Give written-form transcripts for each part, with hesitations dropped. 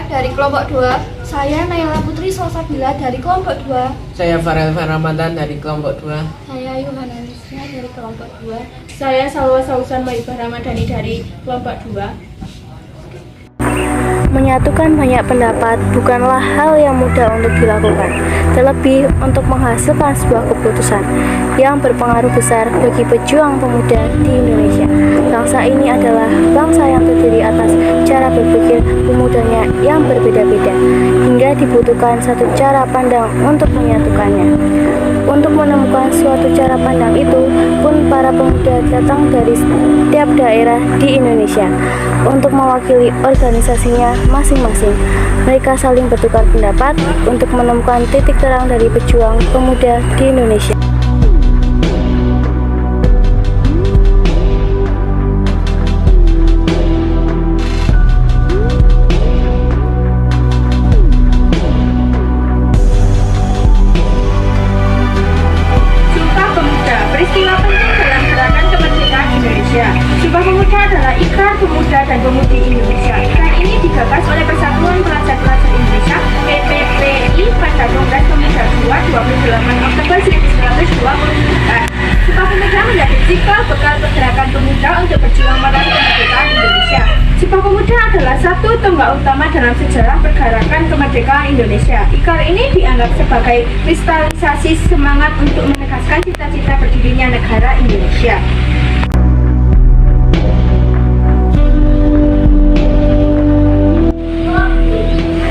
dari kelompok 2. Saya Naila Putri Salsabila dari kelompok 2. Saya Farel Ramadan dari kelompok 2. Saya Yohana Nisnya dari kelompok 2. Saya Salwa Sausan Waibah Ramadhani dari kelompok 2. Menyatukan banyak pendapat bukanlah hal yang mudah untuk dilakukan, terlebih untuk menghasilkan sebuah keputusan yang berpengaruh besar bagi pejuang pemuda di Indonesia. Bangsa ini adalah bangsa yang terdiri atas cara berpikir pemudanya yang berbeda-beda, hingga dibutuhkan satu cara pandang untuk menyatukannya. Untuk menemukan suatu cara pandang itu pun para pemuda datang dari setiap daerah di Indonesia untuk mewakili organisasinya masing-masing. Mereka saling bertukar pendapat untuk menemukan titik terang dari pejuang pemuda di Indonesia. Sumpah Pemuda, peristiwa penting dalam gerakan kemerdekaan Indonesia. Sumpah Pemuda adalah ikrar pemuda dan pemudi Indonesia. Ikrar ini digagas oleh Persatuan Pelajar-Pelajar Indonesia (PPPI) pada Kongres Pemuda 28 Oktober 1929. Sumpah Pemuda menjadi cikal bekal pergerakan pemuda untuk berjuang meraih kemerdekaan Indonesia. Sumpah Pemuda adalah satu tonggak utama dalam sejarah pergerakan kemerdekaan Indonesia. Ikrar ini dianggap sebagai kristalisasi semangat untuk menegaskan cita-cita berdirinya negara Indonesia.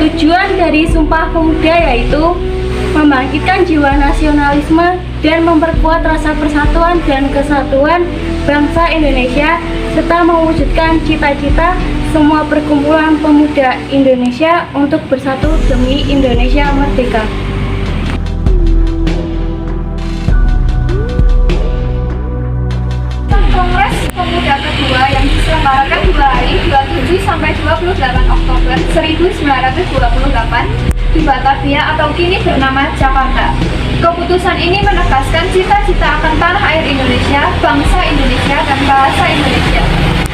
Tujuan dari Sumpah Pemuda yaitu membangkitkan jiwa nasionalisme dan memperkuat rasa persatuan dan kesatuan bangsa Indonesia, serta mewujudkan cita-cita semua perkumpulan pemuda Indonesia untuk bersatu demi Indonesia merdeka. Kongres Pemuda kedua yang diselenggarakan 2 hari 27 sampai 28 Oktober 1928 di Batavia atau kini bernama Jakarta. Keputusan ini menegaskan cita-cita akan tanah air Indonesia, bangsa Indonesia, dan bahasa Indonesia.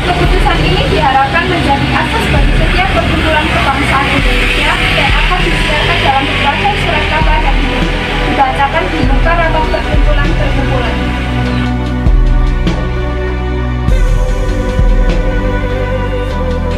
Keputusan ini diharapkan menjadi asas bagi setiap perkumpulan kebangsaan Indonesia dan akan disiarkan dalam berbagai surat kabar yang dibacakan di muka rapat perkumpulan-perkumpulan.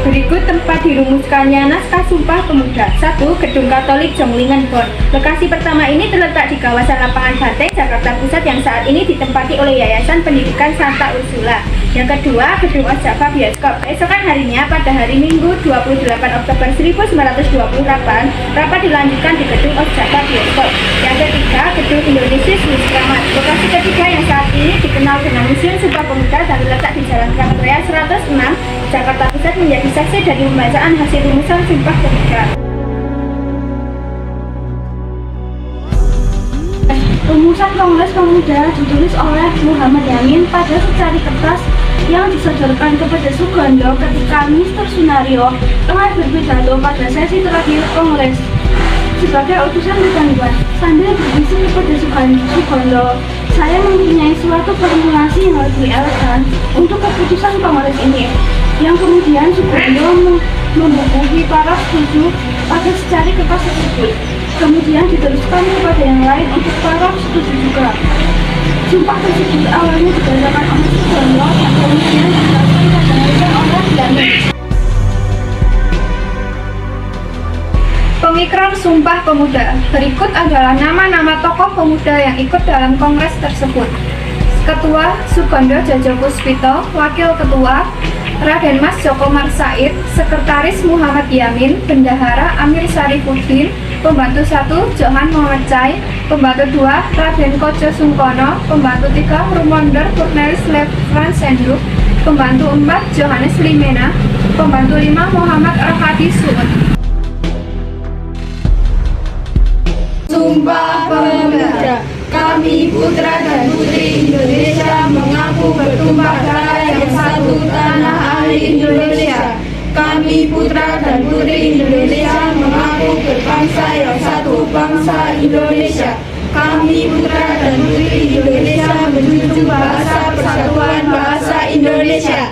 Berikut tempat dirumuskannya naskah Sumpah Pemuda. 1. Gedung Katolik Jonglingan Bon. Lokasi pertama ini terletak di kawasan Lapangan Banteng, Jakarta Pusat yang saat ini ditempati oleh Yayasan Pendidikan Santa Ursula. Yang kedua, Gedung Osjaba Bioskop. Esokan harinya pada hari Minggu 28 Oktober 1928, rapat dilanjutkan di Gedung Osjaba Bioskop. Yang ketiga, Gedung Indonesia Swiss Kramat. Lokasi ketiga yang saat ini dikenal dengan Museum Sumpah Pemuda dan terletak di Jalan Kramat Raya 106, Jakarta Pusat menjadi saksi dari pembacaan hasil rumusan Sumpah Pemuda. Rumusan Kongres Pemuda ditulis oleh Muhammad Yamin pada secari kertas yang disodorkan kepada Sugondo ketika Mr. Sunario tengah berpidato pada sesi terakhir Kongres. Sebagai utusan kebantuan, sambil berbisik kepada Sugondo, saya mempunyai suatu formulasi yang lebih elegan untuk keputusan Kongres ini, yang kemudian Sugondo membubuhi para setuju pada secari kertas tersebut. Kemudian diteruskan kepada yang lain untuk para setuju juga. Sumpah tersebut awalnya dibacakan oleh Sugondo dan kemudian dibacakan oleh Yamin. Pengikrar Sumpah Pemuda. Berikut adalah nama-nama tokoh pemuda yang ikut dalam kongres tersebut. Ketua Sugondo Djadjo Puspito, Wakil Ketua Raden Mas Joko Marsaid, Sekretaris Muhammad Yamin, Bendahara Amir Syarifuddin, Pembantu 1 Johan Muhammad Chai, Pembantu 2 Raden Kojo Sungkono, Pembantu 3 Rumonder Cornelis Lev Fransenduk, Pembantu 4 Johannes Limena, Pembantu 5 Muhammad Rohadi Suud. Sumpah Pemuda. Kami putra dan putri Indonesia mengaku bertumpah darah yang satu tanah air Indonesia. Kami putra dan putri Indonesia mengaku berbangsa yang satu bangsa Indonesia. Kami putra dan putri Indonesia menjunjung bahasa persatuan bahasa Indonesia.